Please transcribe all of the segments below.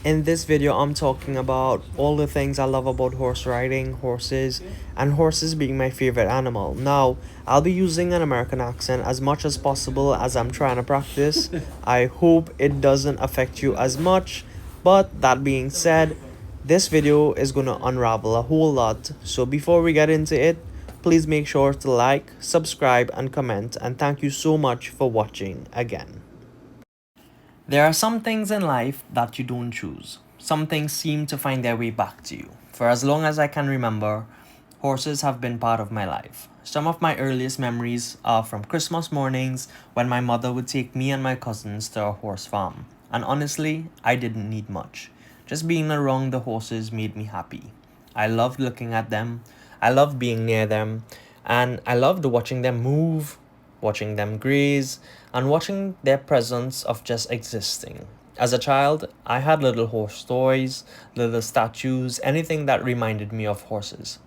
In this video, I'm talking about all the things I love about horse riding, horses, and horses being my favorite animal. Now, I'll be using an American accent as much as possible as I'm trying to practice. I hope it doesn't affect you as much, but that being said, this video is gonna unravel a whole lot. So before we get into it, please make sure to like, subscribe, and comment, and thank you so much for watching again. There are some things in life that you don't choose. Some things seem to find their way back to you. For as long as I can remember, horses have been part of my life. Some of my earliest memories are from Christmas mornings when my mother would take me and my cousins to a horse farm. And honestly, I didn't need much. Just being around the horses made me happy. I loved looking at them, I loved being near them, and I loved watching them move, watching them graze, and watching their presence of just existing. As a child, I had little horse toys, little statues, anything that reminded me of horses.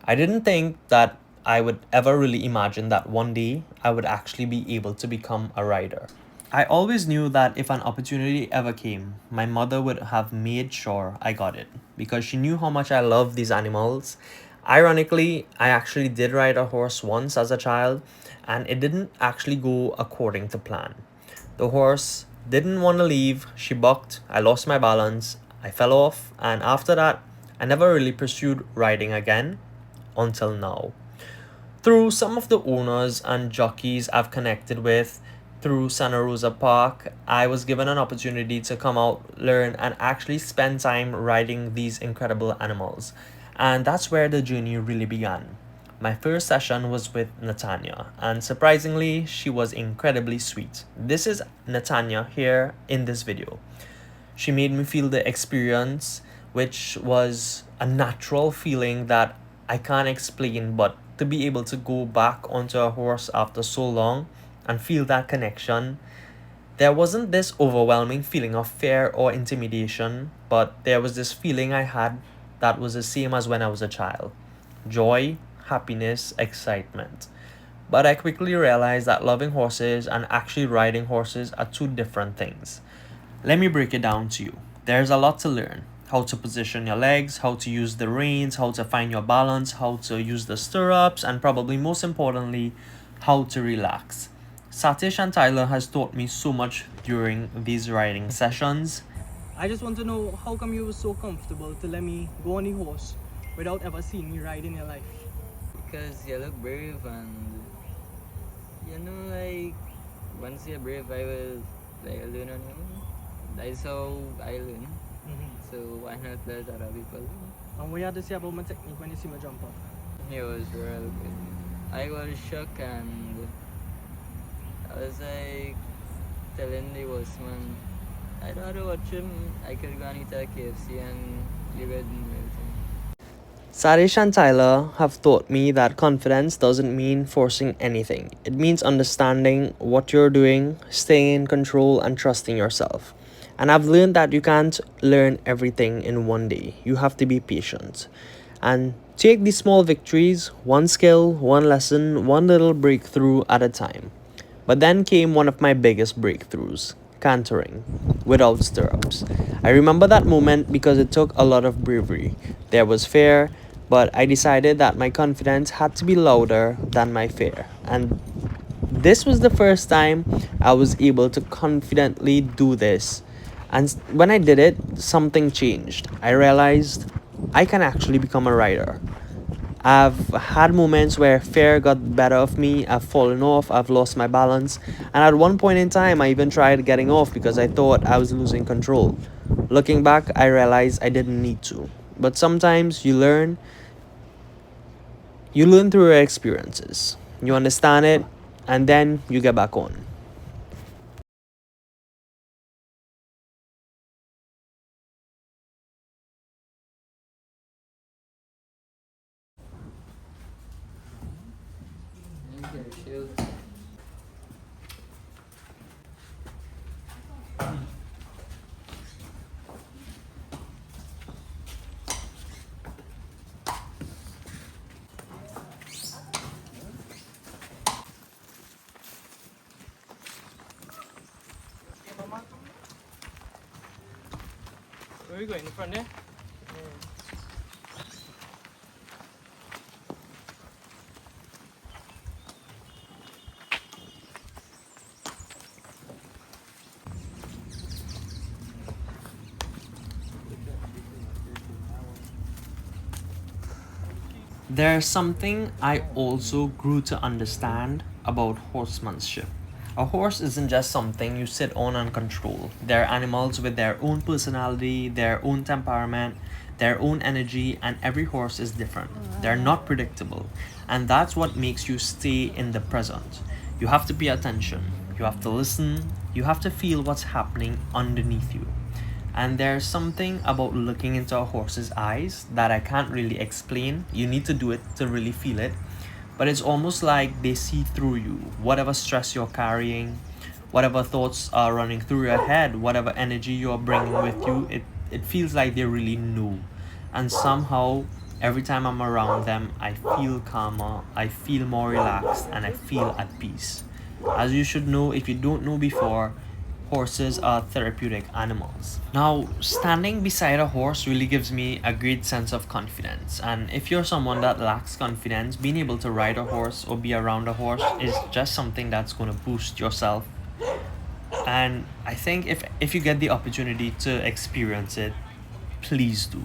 I didn't think that I would ever really imagine that one day I would actually be able to become a rider. I always knew that if an opportunity ever came, my mother would have made sure I got it because she knew how much I love these animals. Ironically, I actually did ride a horse once as a child and it didn't actually go according to plan. The horse didn't want to leave, she bucked, I lost my balance, I fell off, and after that, I never really pursued riding again until now. Through some of the owners and jockeys I've connected with through Santa Rosa Park, I was given an opportunity to come out, learn, and actually spend time riding these incredible animals. And that's where the journey really began. My first session was with Natanya, and surprisingly, she was incredibly sweet. This is Natanya here in this video. She made me feel the experience, which was a natural feeling that I can't explain, but to be able to go back onto a horse after so long and feel that connection, there wasn't this overwhelming feeling of fear or intimidation, but there was this feeling I had that was the same as when I was a child: joy, happiness, excitement. But I quickly realized that loving horses and actually riding horses are two different things. Let me break it down to you. There's a lot to learn: how to position your legs, how to use the reins, how to find your balance, how to use the stirrups, and probably most importantly, how to relax. Satish and Tyler has taught me so much during these riding sessions. I just want to know how come you were so comfortable to let me go on the horse without ever seeing me ride in your life? Because you look brave and like once you're brave I will like learn on you. That's how I learn. So why not let other people learn? And what you had to say about my technique when you see me jump up? It was real good. I was shocked and I was like telling the horseman I'd rather watch him. I could go and eat at KFC and live it in everything. Sarish and Tyler have taught me that confidence doesn't mean forcing anything. It means understanding what you're doing, staying in control, and trusting yourself. And I've learned that you can't learn everything in one day. You have to be patient. And take these small victories, one skill, one lesson, one little breakthrough at a time. But then came one of my biggest breakthroughs: cantering without stirrups. I remember that moment because it took a lot of bravery. There was fear, but I decided that my confidence had to be louder than my fear. And this was the first time I was able to confidently do this. And when I did it, something changed. I realized I can actually become a rider. I've had moments where fear got better of me, I've fallen off, I've lost my balance, and at one point in time, I even tried getting off because I thought I was losing control. Looking back, I realized I didn't need to. But sometimes you learn through your experiences, you understand it, and then you get back on. Okay, shield. Where are we going? In front there? There's something I also grew to understand about horsemanship. A horse isn't just something you sit on and control. They're animals with their own personality, their own temperament, their own energy, and every horse is different. They're not predictable, and that's what makes you stay in the present. You have to pay attention, you have to listen, you have to feel what's happening underneath you. And there's something about looking into a horse's eyes that I can't really explain. You need to do it to really feel it. But it's almost like they see through you. Whatever stress you're carrying, whatever thoughts are running through your head, whatever energy you're bringing with you, it feels like they really know. And somehow, every time I'm around them, I feel calmer, I feel more relaxed, and I feel at peace. As you should know, if you don't know before, horses are therapeutic animals. Now, standing beside a horse really gives me a great sense of confidence. And if you're someone that lacks confidence, being able to ride a horse or be around a horse is just something that's going to boost yourself. And I think if you get the opportunity to experience it, please do.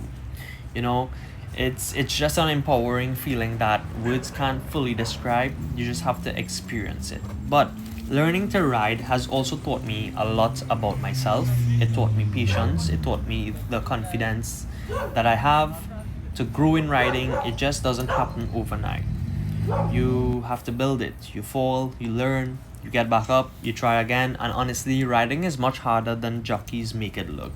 You know, it's just an empowering feeling that words can't fully describe. You just have to experience it. But learning to ride has also taught me a lot about myself. It taught me patience, it taught me the confidence that I have to grow in riding. It just doesn't happen overnight. You have to build it. You fall, you learn, you get back up, you try again, and honestly, riding is much harder than jockeys make it look.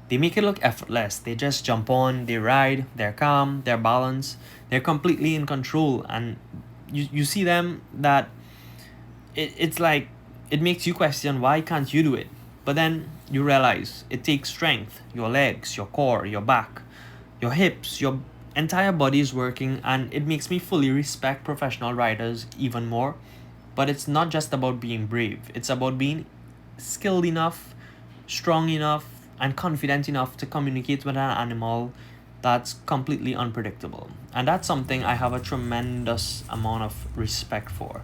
They make it look effortless. They just jump on, they ride, they're calm, they're balanced, they're completely in control, and you see them that it's like it makes you question why can't you do it. But then you realize it takes strength, your legs, your core, your back, your hips, your entire body is working, and it makes me fully respect professional riders even more. But it's not just about being brave, it's about being skilled enough, strong enough, and confident enough to communicate with an animal that's completely unpredictable. And that's something I have a tremendous amount of respect for.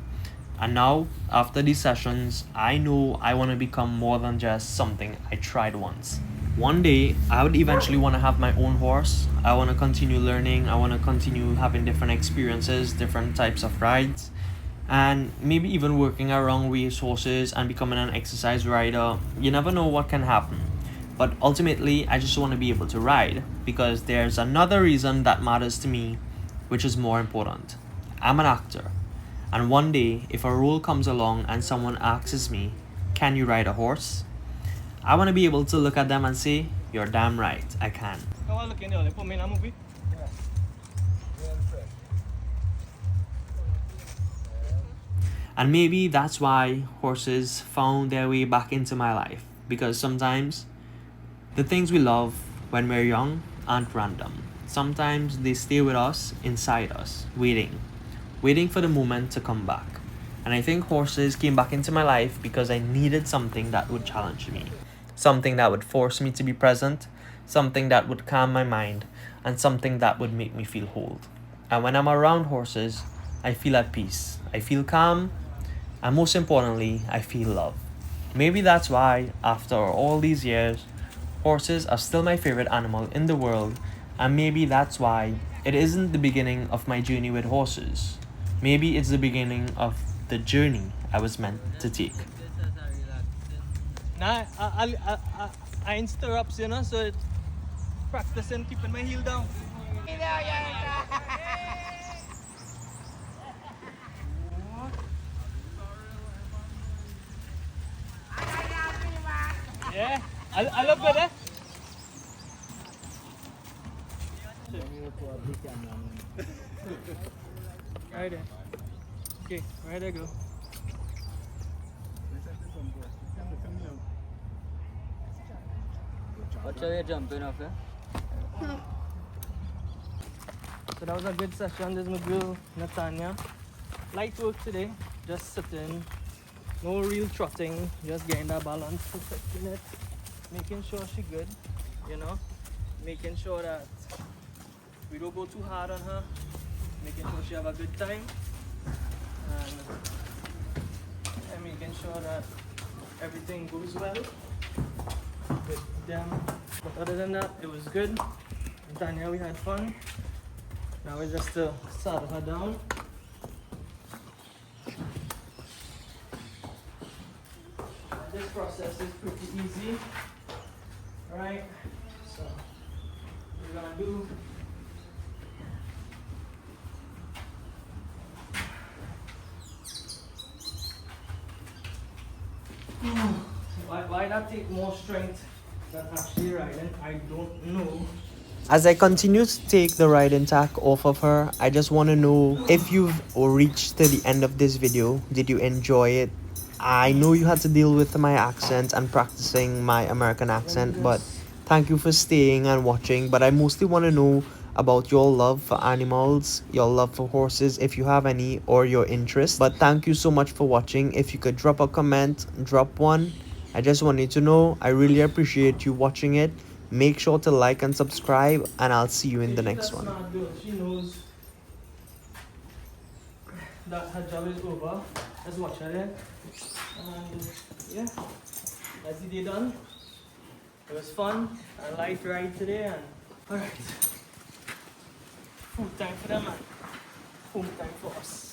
And now, after these sessions, I know I want to become more than just something I tried once. One day, I would eventually want to have my own horse. I want to continue learning. I want to continue having different experiences, different types of rides, and maybe even working around race horses and becoming an exercise rider. You never know what can happen. But ultimately, I just want to be able to ride because there's another reason that matters to me, which is more important. I'm an actor. And one day, if a role comes along and someone asks me, can you ride a horse? I want to be able to look at them and say, you're damn right, I can. Come on, look in there. They put me in a movie. And maybe that's why horses found their way back into my life. Because sometimes the things we love when we're young aren't random. Sometimes they stay with us, inside us, waiting for the moment to come back. And I think horses came back into my life because I needed something that would challenge me, something that would force me to be present, something that would calm my mind, and something that would make me feel whole. And when I'm around horses, I feel at peace, I feel calm, and most importantly, I feel love. Maybe that's why, after all these years, horses are still my favorite animal in the world, and maybe that's why it isn't the beginning of my journey with horses. Maybe it's the beginning of the journey I was meant to take. Nah, I interrupts, you know, so it's practicing keeping my heel down. Yeah, I look good, eh? Right there. Okay, right there go. Watch how you're jumping off, eh? So that was a good session. There's my girl, Natanya. Light work today, just sitting. No real trotting, just getting that balance, protecting it, making sure she good. you know, making sure that we don't go too hard on her, making sure she have a good time, and making sure that everything goes well with them. But other than that, it was good. With Tanya, we had fun. Now it's just to saddle her down. This process is pretty easy. Alright, so we're gonna do why that take more strength than actually riding, I don't know. As I continue to take the riding tack off of her, I just want to know if you've reached to the end of this video. Did you enjoy it? I know you had to deal with my accent and practicing my American accent, but thank you for staying and watching. But I mostly want to know about your love for animals, your love for horses, if you have any, or your interest. But thank you so much for watching. If you could drop a comment, drop one. I just wanted to know. I really appreciate you watching it. Make sure to like and subscribe, and I'll see you in the next one. She knows that her job is over. Let's watch her there. And yeah, that's the day done. It was fun. A light ride today, and alright. Food time for them, man. Food time for us.